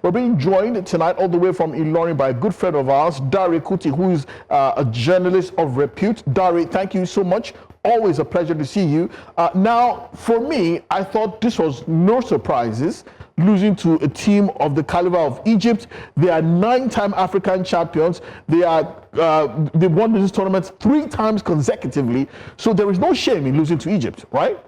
We're being joined tonight all the way from Ilorin by a good friend of ours, Kuti, who is a journalist of repute. Dari, thank you so much. Always a pleasure to see you. Now, for me, I thought this was no surprises, losing to a team of the caliber of Egypt. They are 9-time African champions. They won this tournament 3 times consecutively. So there is no shame in losing to Egypt, right?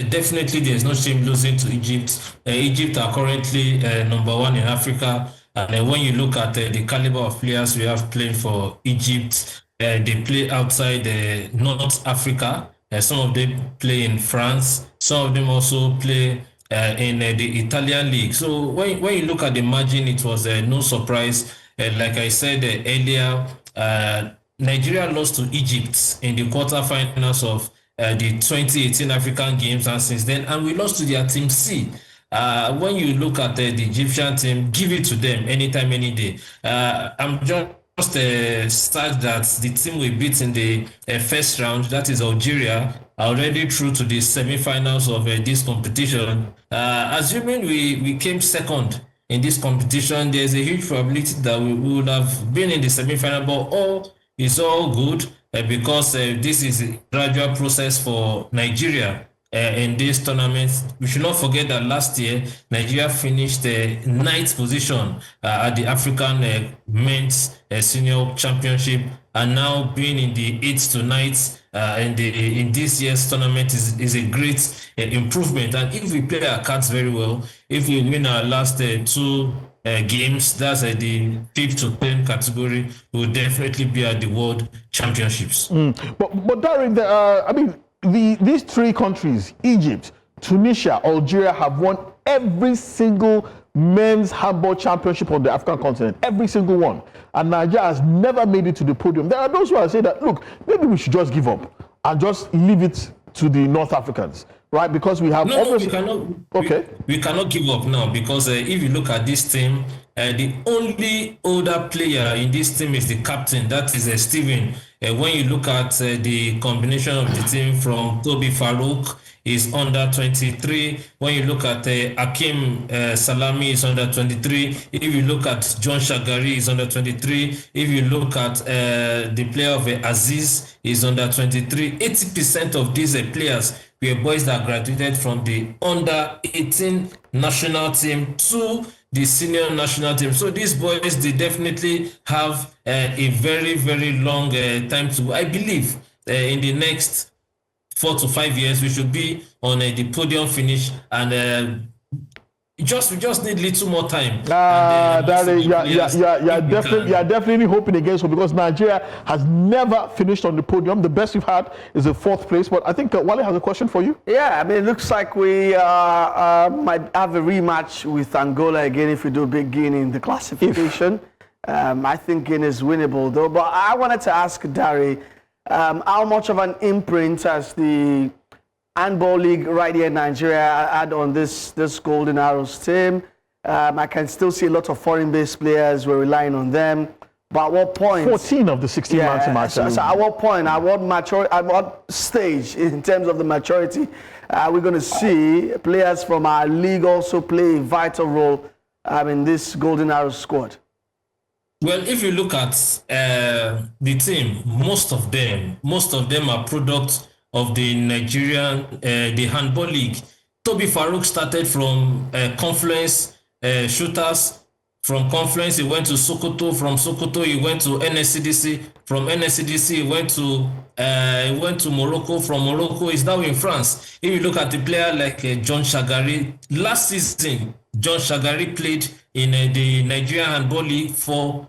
Definitely, there's no shame losing to Egypt. Egypt are currently number 1 in Africa. And when you look at the caliber of players we have playing for Egypt, they play outside North Africa. Some of them play in France. Some of them also play in the Italian league. So when you look at the margin, it was no surprise. Like I said earlier, Nigeria lost to Egypt in the quarterfinals of the 2018 African Games, and since then, and we lost to their Team C. When you look at the Egyptian team, give it to them anytime, any day. I'm just sad that the team we beat in the first round, that is Algeria, are already through to the semi-finals of this competition. Assuming we came second in this competition, there's a huge probability that we would have been in the semi-final, but all is all good. Because this is a gradual process for Nigeria in this tournament. We should not forget that last year, Nigeria finished 9th position at the African Men's Senior Championship, and now being in the 8th to 9th in this year's tournament is a great improvement. And if we play our cards very well, if we win our last 2 games, that's the 5th to 10th category, will definitely be at the World Championships. But Darren, I mean, these 3 countries, Egypt, Tunisia, Algeria, have won every single men's handball championship on the African continent, every single one. And Nigeria has never made it to the podium. There are those who are saying that, look, maybe we should just give up and just leave it to the North Africans, right? Because we have we cannot. Okay, we cannot give up now, because if you look at this team, the only older player in this team is the captain. That is Steven. When you look at the combination of the team, from Toby Farouk is under 23. When you look at Hakim Salami is under 23. If you look at John Shagari is under 23. If you look at the player of Aziz is under 23. 80% of these players were boys that graduated from the under 18 national team to the senior national team. So these boys, they definitely have a very, very long time to, I believe, in the next 4 to 5 years, we should be on the podium finish, and we just need little more time. You are definitely hoping against it, because Nigeria has never finished on the podium. The best we've had is a 4th place. But I think Wale has a question for you. Yeah, I mean, it looks like we might have a rematch with Angola again if we do big Guinea in the classification. I think Guinea is winnable, though. But I wanted to ask Dari, how much of an imprint has the Handball League right here in Nigeria had on this Golden Arrows team? I can still see a lot of foreign-based players. We're relying on them. But at what point? 14 of the 16 matches. So at what point, at what stage in terms of the maturity, are we going to see players from our league also play a vital role in this Golden Arrows squad? Well, if you look at the team, most of them are products of the Nigerian, the Handball League. Toby Farouk started from Confluence Shooters. From Confluence, he went to Sokoto. From Sokoto, he went to NSCDC. From NSCDC, he went to Morocco. From Morocco, he's now in France. If you look at the player like John Shagari, last season, John Shagari played in the Nigerian Handball League for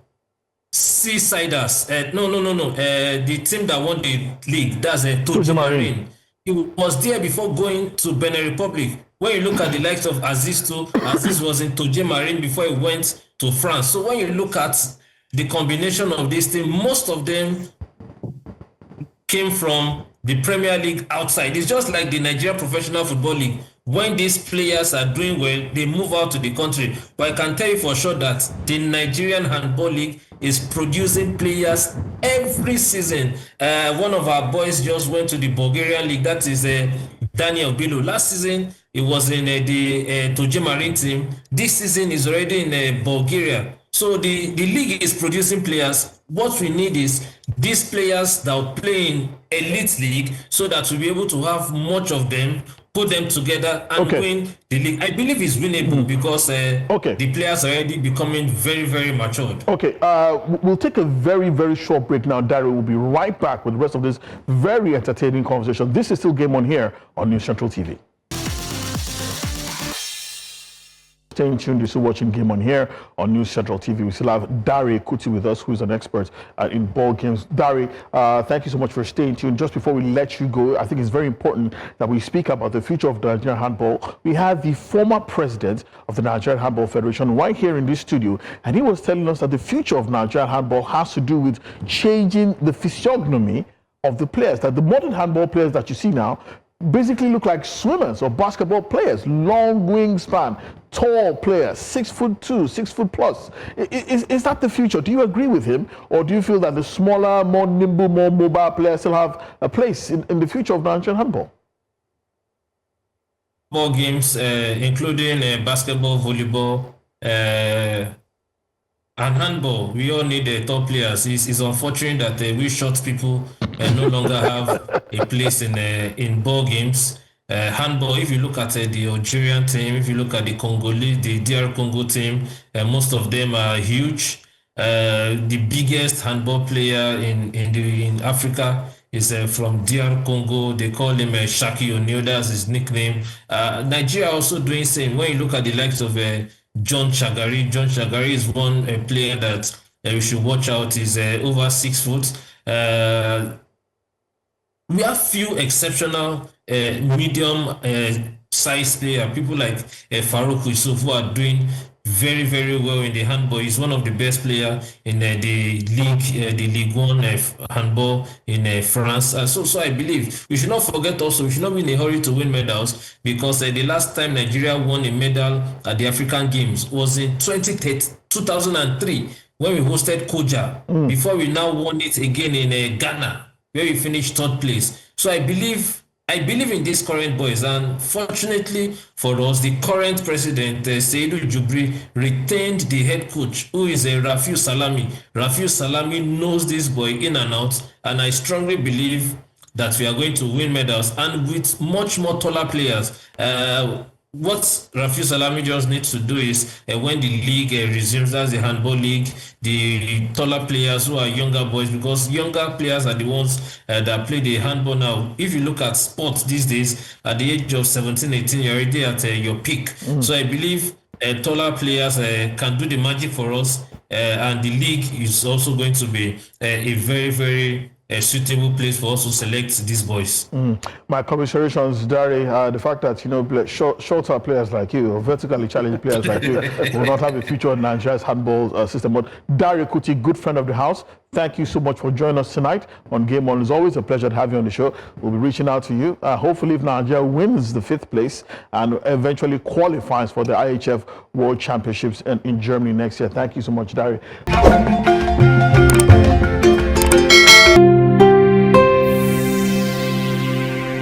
Seasiders. The team that won the league, that's Toji Marine. He was there before going to Benin Republic. When you look at the likes of Aziz too, Aziz was in Toji Marine before he went to France. So when you look at the combination of this team, most of them came from the Premier League outside. It's just like the Nigeria Professional Football League. When these players are doing well, they move out to the country. But I can tell you for sure that the Nigerian Handball League is producing players every season. One of our boys just went to the Bulgarian League. That is Daniel Bilo. Last season, He was in the Toje Marine team. This season is already in Bulgaria. So the league is producing players. What we need is these players that will play in elite league so that we'll be able to have much of them, put them together and win the league. I believe it's winnable because the players are already becoming very, very matured. Okay, we'll take a very, very short break now. Daryl will be right back with the rest of this very entertaining conversation. This is still Game On here on News Central TV. Staying tuned, you're still watching Game On here on News Central TV. We still have Dari Kuti with us, who's an expert in ball games. Dari, thank you so much for staying tuned. Just before we let you go, I think it's very important that we speak about the future of the Nigerian handball. We have the former president of the Nigerian Handball Federation right here in this studio, and he was telling us that the future of Nigerian handball has to do with changing the physiognomy of the players, that the modern handball players that you see now basically look like swimmers or basketball players, long wingspan, tall players, 6'2", 6'+. Is that the future? Do you agree with him, or do you feel that the smaller, more nimble, more mobile players still have a place in the future of Nigerian handball? Ball games, including basketball, volleyball, and handball, we all need top players. It's unfortunate that we short people no longer have a place in ball games. Handball, if you look at the Algerian team, if you look at the Congolese, the DR Congo team, most of them are huge. The biggest handball player in Africa is from DR Congo. They call him Shaki O'Neal. That's his nickname. Nigeria also doing same. When you look at the likes of John Chagari. John Chagari is one player that we should watch out. He's over 6 foot. We have few exceptional medium size players. People like Farouk Yusuf, who are doing very, very well in the handball. He's one of the best players in the league, the Ligue 1 handball in France. So I believe we should not forget also, we should not be in a hurry to win medals, because the last time Nigeria won a medal at the African Games was in 2003 when we hosted Koja, before we now won it again in Ghana, where we finished 3rd place. So I believe in these current boys, and fortunately for us, the current president, Seydou Jubri, retained the head coach, who is Rafiu Salami. Rafiu Salami knows this boy in and out, and I strongly believe that we are going to win medals, and with much more taller players. What Rafiu Salami just needs to do is, when the league resumes, that's the handball league, the taller players who are younger boys, because younger players are the ones that play the handball now. If you look at sports these days, at the age of 17, 18, you're already at your peak. So I believe taller players can do the magic for us, and the league is also going to be a very, very suitable place for us to select these boys. My commiserations, Dari. The fact that shorter players like you, or vertically challenged players like you, will not have a future in Nigeria's handball system. But Dari Kuti, good friend of the house, thank you so much for joining us tonight on Game On. It's always a pleasure to have you on the show. We'll be reaching out to you. Hopefully, if Nigeria wins the 5th place and eventually qualifies for the IHF World Championships in Germany next year. Thank you so much, Dari.